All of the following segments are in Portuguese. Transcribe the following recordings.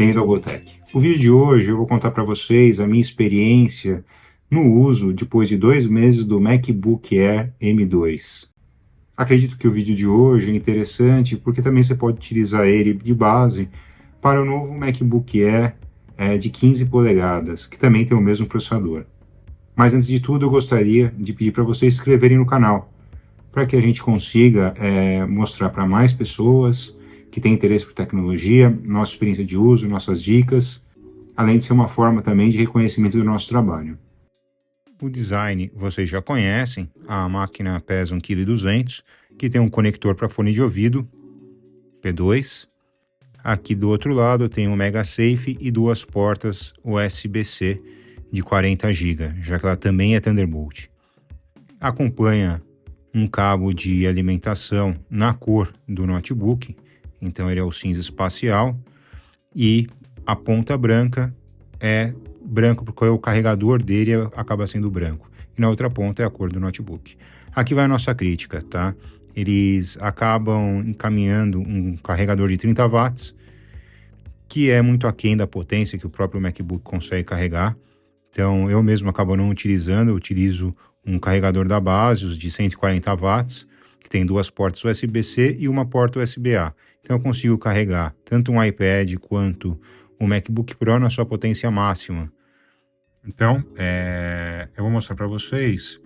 Bem-vindo ao GoTech. O vídeo de hoje eu vou contar para vocês a minha experiência no uso depois de 2 meses do MacBook Air M2. Acredito que o vídeo de hoje é interessante porque também você pode utilizar ele de base para o novo MacBook Air de 15 polegadas, que também tem o mesmo processador. Mas antes de tudo eu gostaria de pedir para vocês se inscreverem no canal, para que a gente consiga mostrar para mais pessoas que têm interesse por tecnologia, nossa experiência de uso, nossas dicas, além de ser uma forma também de reconhecimento do nosso trabalho. O design vocês já conhecem, a máquina pesa 1,2 kg, que tem um conector para fone de ouvido, P2. Aqui do outro lado tem um MagSafe e 2 portas USB-C de 40 GB, já que ela também é Thunderbolt. Acompanha um cabo de alimentação na cor do notebook, então ele é o cinza espacial, e a ponta branca é branco porque o carregador dele acaba sendo branco, e na outra ponta é a cor do notebook. Aqui vai a nossa crítica, tá? Eles acabam encaminhando um carregador de 30 watts, que é muito aquém da potência que o próprio MacBook consegue carregar, então eu mesmo acabo não utilizando, eu utilizo um carregador da Basius de 140 watts, que tem 2 portas USB-C e uma porta USB-A. Então eu consigo carregar tanto um iPad quanto o MacBook Pro na sua potência máxima. Então, eu vou mostrar para vocês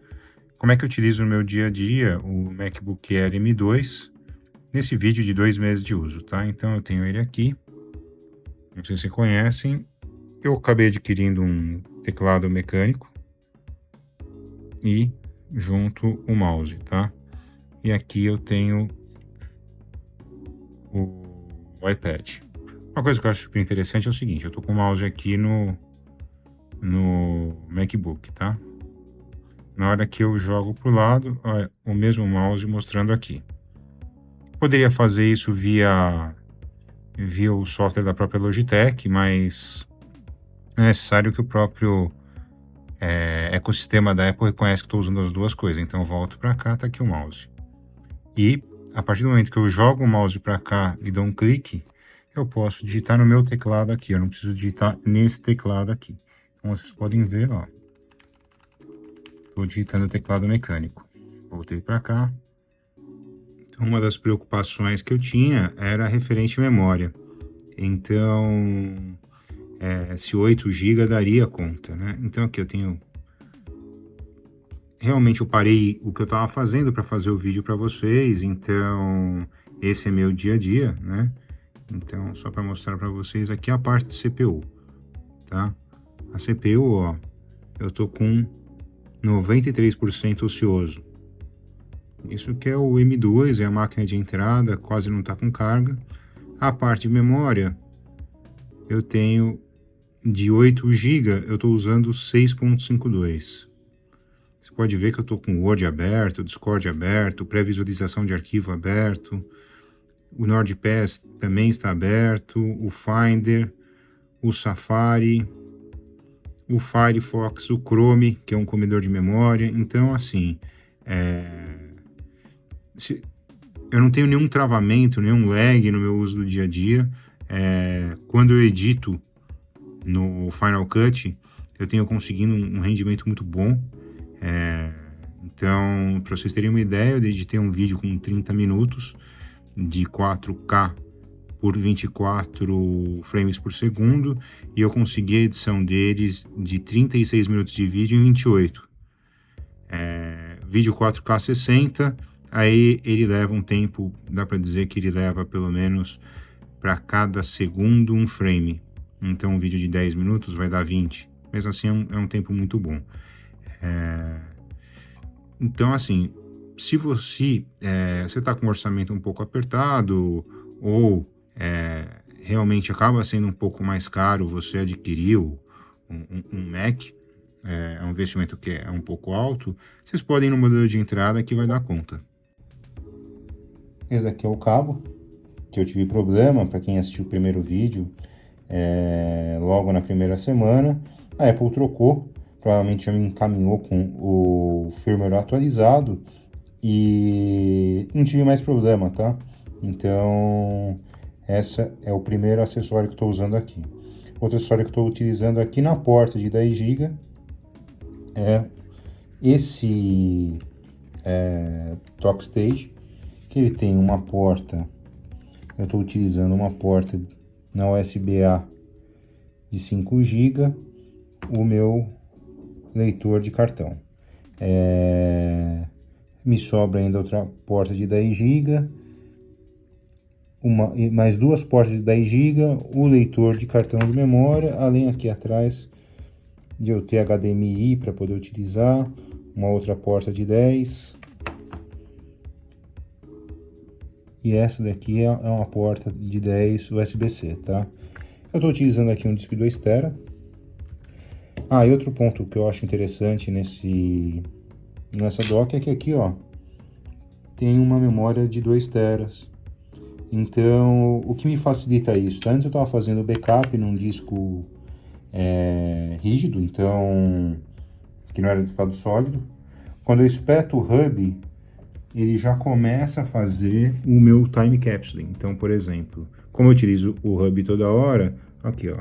como é que eu utilizo no meu dia a dia o MacBook Air M2 nesse vídeo de 2 meses de uso, tá? Então eu tenho ele aqui, não sei se vocês conhecem, eu acabei adquirindo um teclado mecânico e junto o mouse, tá? E aqui eu tenho o iPad. Uma coisa que eu acho super interessante é o seguinte, eu tô com o mouse aqui no MacBook, tá? Na hora que eu jogo pro lado, ó, o mesmo mouse mostrando aqui. Poderia fazer isso via o software da própria Logitech, mas é necessário que o próprio ecossistema da Apple reconhece que estou usando as duas coisas. Então eu volto para cá, tá aqui o mouse. E a partir do momento que eu jogo o mouse para cá e dou um clique, eu posso digitar no meu teclado aqui. Eu não preciso digitar nesse teclado aqui. Então vocês podem ver, ó. Estou digitando o teclado mecânico. Voltei para cá. Então, uma das preocupações que eu tinha era referente à memória. Então, se 8 GB daria conta, né? Então aqui eu tenho... Realmente eu parei o que eu estava fazendo para fazer o vídeo para vocês, então esse é meu dia a dia, né? Então, só para mostrar para vocês aqui a parte de CPU, tá? A CPU, ó, eu tô com 93% ocioso. Isso que é o M2, é a máquina de entrada, quase não tá com carga. A parte de memória, eu tenho de 8 GB, eu tô usando 6.52. Você pode ver que eu estou com o Word aberto, o Discord aberto, pré-visualização de arquivo aberto, o NordPass também está aberto, o Finder, o Safari, o Firefox, o Chrome, que é um comedor de memória. Então, assim, eu não tenho nenhum travamento, nenhum lag no meu uso do dia a dia. Quando eu edito no Final Cut, eu tenho conseguindo um rendimento muito bom. Então, para vocês terem uma ideia, eu editei um vídeo com 30 minutos de 4K por 24 frames por segundo e eu consegui a edição deles de 36 minutos de vídeo em 28. Vídeo 4K 60, aí ele leva um tempo, dá para dizer que ele leva pelo menos para cada segundo um frame. Então, um vídeo de 10 minutos vai dar 20. Mesmo assim, é um tempo muito bom. Então, assim, se você está com um orçamento um pouco apertado ou realmente acaba sendo um pouco mais caro, você adquiriu um Mac, é um investimento que é um pouco alto, vocês podem ir no modelo de entrada que vai dar conta. Esse aqui é o cabo, que eu tive problema, para quem assistiu o primeiro vídeo, logo na primeira semana, a Apple trocou. Provavelmente já me encaminhou com o firmware atualizado e não tive mais problema, tá? Então, Esse é o primeiro acessório que estou usando aqui. Outro acessório que estou utilizando aqui na porta de 10 GB é esse Talkstage, que ele tem uma porta, eu estou utilizando uma porta na USB-A de 5 GB, o meu leitor de cartão. Me sobra ainda outra porta de 10 GB, mais duas portas de 10 GB, o leitor de cartão de memória, além aqui atrás de eu ter HDMI para poder utilizar, uma outra porta de 10. E essa daqui é uma porta de 10 USB-C, tá? Eu estou utilizando aqui um disco 2 TB. E outro ponto que eu acho interessante nessa dock é que aqui, ó, tem uma memória de 2 TB. Então, o que me facilita isso? Antes eu estava fazendo backup num disco rígido, então, que não era de estado sólido. Quando eu espeto o hub, ele já começa a fazer o meu time capsule. Então, por exemplo, como eu utilizo o hub toda hora, aqui, ó,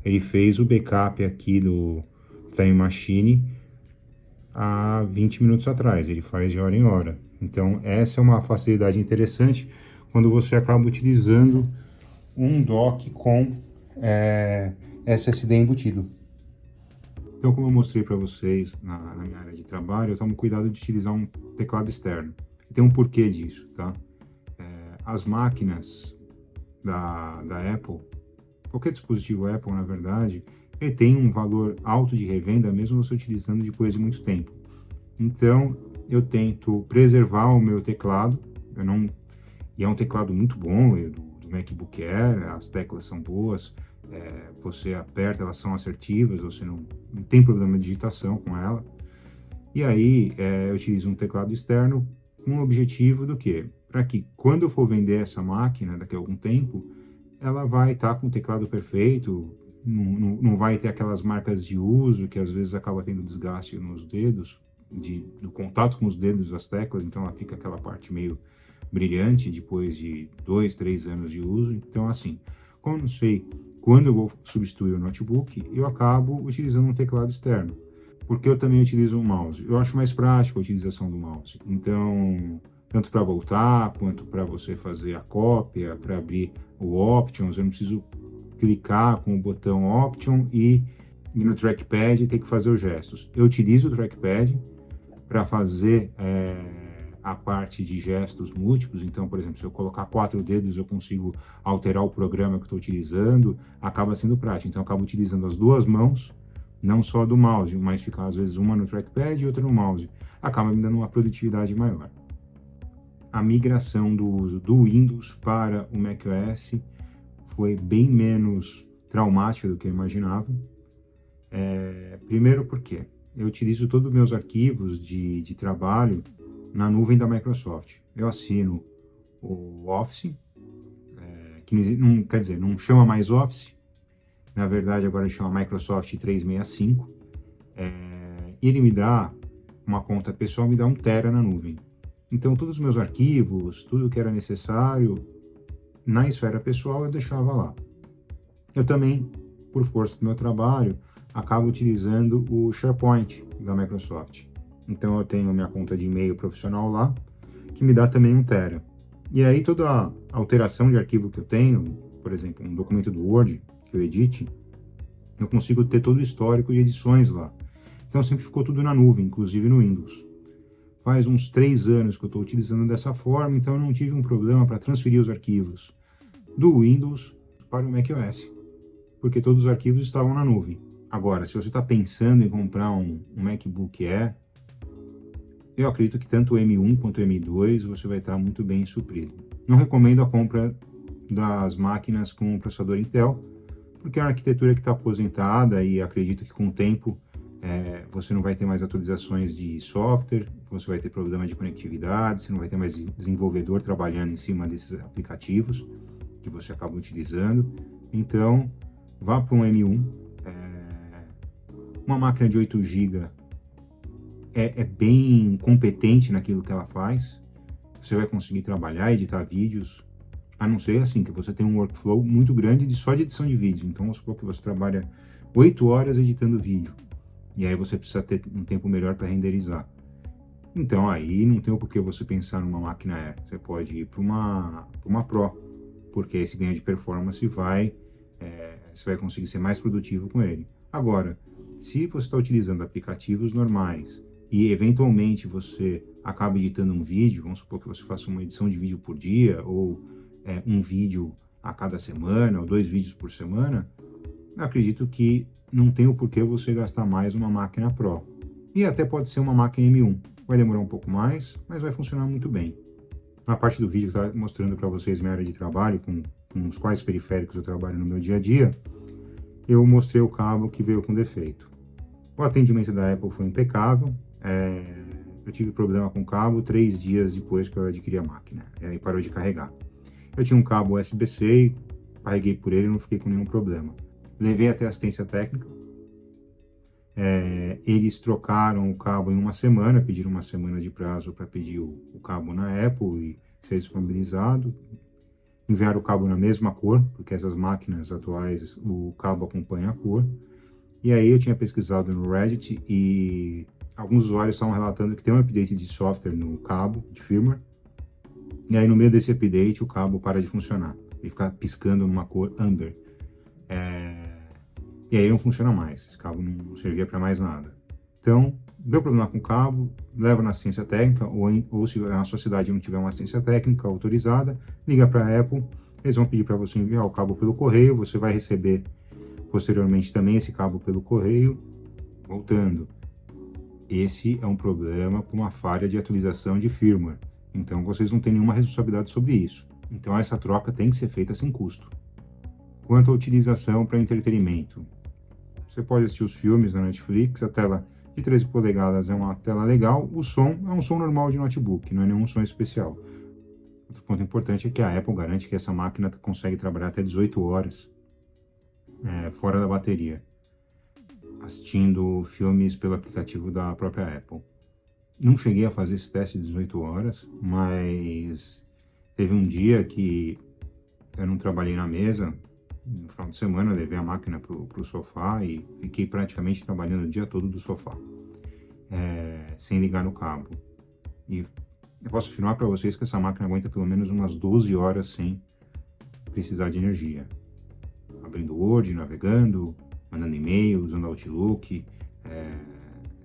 ele fez o backup aqui do Time Machine há 20 minutos atrás, ele faz de hora em hora. Então, essa é uma facilidade interessante quando você acaba utilizando um dock com SSD embutido. Então, como eu mostrei para vocês na minha área de trabalho, eu tomo cuidado de utilizar um teclado externo. E tem um porquê disso, tá? As máquinas da Apple, qualquer dispositivo Apple, na verdade, ele tem um valor alto de revenda, mesmo você utilizando depois de muito tempo. Então, eu tento preservar o meu teclado, e é um teclado muito bom, do MacBook Air, as teclas são boas, você aperta, elas são assertivas, você não tem problema de digitação com ela. E aí, eu utilizo um teclado externo com o objetivo do quê? Para que quando eu for vender essa máquina daqui a algum tempo, ela vai estar com o teclado perfeito, não vai ter aquelas marcas de uso que às vezes acaba tendo desgaste nos dedos, do contato com os dedos das teclas, então ela fica aquela parte meio brilhante depois de 2, 3 anos de uso. Então, assim, como eu não sei quando eu vou substituir o notebook, eu acabo utilizando um teclado externo, porque eu também utilizo um mouse. Eu acho mais prático a utilização do mouse. Então, tanto para voltar, quanto para você fazer a cópia, para abrir o Options, eu não preciso clicar com o botão Option e no trackpad ter que fazer os gestos. Eu utilizo o trackpad para fazer a parte de gestos múltiplos. Então, por exemplo, se eu colocar 4 dedos, eu consigo alterar o programa que estou utilizando, acaba sendo prático. Então, eu acabo utilizando as duas mãos, não só do mouse, mas ficar às vezes uma no trackpad e outra no mouse. Acaba me dando uma produtividade maior. A migração do uso do Windows para o macOS foi bem menos traumática do que eu imaginava. Primeiro porque eu utilizo todos os meus arquivos de trabalho na nuvem da Microsoft. Eu assino o Office, que não quer dizer, não chama mais Office, na verdade agora chama Microsoft 365, e ele me dá uma conta pessoal, me dá 1 TB na nuvem. Então todos os meus arquivos, tudo que era necessário na esfera pessoal eu deixava lá. Eu também, por força do meu trabalho, acabo utilizando o SharePoint da Microsoft. Então eu tenho minha conta de e-mail profissional lá, que me dá também 1 TB. E aí toda a alteração de arquivo que eu tenho, por exemplo, um documento do Word que eu edite, eu consigo ter todo o histórico de edições lá. Então sempre ficou tudo na nuvem, inclusive no Windows. Faz uns 3 anos que eu estou utilizando dessa forma, então eu não tive um problema para transferir os arquivos do Windows para o macOS, porque todos os arquivos estavam na nuvem. Agora, se você está pensando em comprar um MacBook Air, eu acredito que tanto o M1 quanto o M2 você vai estar muito bem suprido. Não recomendo a compra das máquinas com processador Intel, porque é uma arquitetura que está aposentada e acredito que com o tempo você não vai ter mais atualizações de software, você vai ter problema de conectividade, você não vai ter mais desenvolvedor trabalhando em cima desses aplicativos que você acaba utilizando. Então, vá para um M1. Uma máquina de 8 GB é bem competente naquilo que ela faz. você vai conseguir trabalhar, editar vídeos, a não ser assim, que você tem um workflow muito grande só de edição de vídeo. Então, vamos supor que você trabalha 8 horas editando vídeo, e aí você precisa ter um tempo melhor para renderizar. Então, aí não tem o porquê você pensar numa máquina Air. Você pode ir para uma Pro, porque esse ganho de performance você vai conseguir ser mais produtivo com ele. Agora, se você está utilizando aplicativos normais e eventualmente você acaba editando um vídeo, vamos supor que você faça uma edição de vídeo por dia, ou um vídeo a cada semana, ou 2 vídeos por semana, eu acredito que não tem o porquê você gastar mais uma máquina Pro. E até pode ser uma máquina M1. Vai demorar um pouco mais, mas vai funcionar muito bem. Na parte do vídeo que eu estava mostrando para vocês minha área de trabalho, com os quais periféricos eu trabalho no meu dia a dia, eu mostrei o cabo que veio com defeito. O atendimento da Apple foi impecável. Eu tive problema com o cabo 3 dias depois que eu adquiri a máquina. E aí parou de carregar. Eu tinha um cabo USB-C, carreguei por ele e não fiquei com nenhum problema. Levei até assistência técnica. Eles trocaram o cabo em uma semana, pediram uma semana de prazo para pedir o cabo na Apple e ser disponibilizado. Enviaram o cabo na mesma cor, porque essas máquinas atuais o cabo acompanha a cor. E aí eu tinha pesquisado no Reddit e alguns usuários estavam relatando que tem um update de software no cabo, de firmware. E aí no meio desse update o cabo para de funcionar. Ele fica piscando numa cor amber. E aí não funciona mais. Esse cabo não servia para mais nada. Então, deu problema com o cabo, leva na assistência técnica, ou se na sua cidade não tiver uma assistência técnica autorizada, liga para a Apple, eles vão pedir para você enviar o cabo pelo correio, você vai receber posteriormente também esse cabo pelo correio. Voltando, esse é um problema com uma falha de atualização de firmware, então vocês não têm nenhuma responsabilidade sobre isso. Então essa troca tem que ser feita sem custo. Quanto à utilização para entretenimento, você pode assistir os filmes na Netflix, a tela de 13 polegadas é uma tela legal, o som é um som normal de notebook, não é nenhum som especial. Outro ponto importante é que a Apple garante que essa máquina consegue trabalhar até 18 horas fora da bateria, assistindo filmes pelo aplicativo da própria Apple. Não cheguei a fazer esse teste de 18 horas, mas teve um dia que eu não trabalhei na mesa. No final de semana eu levei a máquina para o sofá e fiquei praticamente trabalhando o dia todo do sofá, sem ligar no cabo. E eu posso afirmar para vocês que essa máquina aguenta pelo menos umas 12 horas sem precisar de energia. Abrindo Word, navegando, mandando e-mail, usando Outlook,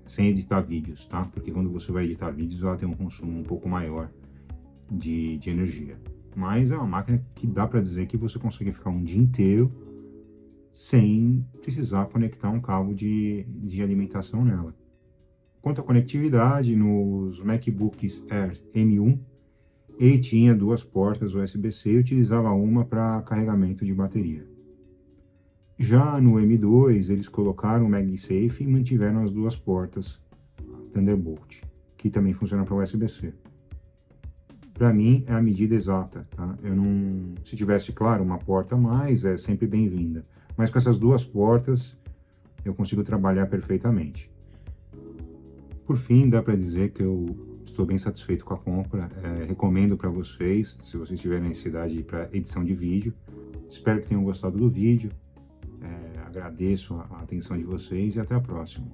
sem editar vídeos, tá? Porque quando você vai editar vídeos ela tem um consumo um pouco maior de energia. Mas é uma máquina que dá para dizer que você consegue ficar um dia inteiro sem precisar conectar um cabo de alimentação nela. Quanto à conectividade, nos MacBooks Air M1, ele tinha 2 portas USB-C e utilizava uma para carregamento de bateria. Já no M2, eles colocaram o MagSafe e mantiveram as 2 portas Thunderbolt, que também funciona para USB-C. Para mim, é a medida exata, tá? Se tivesse, claro, uma porta a mais, é sempre bem-vinda. Mas com essas 2 portas, eu consigo trabalhar perfeitamente. Por fim, dá para dizer que eu estou bem satisfeito com a compra. Recomendo para vocês, se vocês tiverem necessidade para edição de vídeo. Espero que tenham gostado do vídeo. Agradeço a atenção de vocês e até a próxima.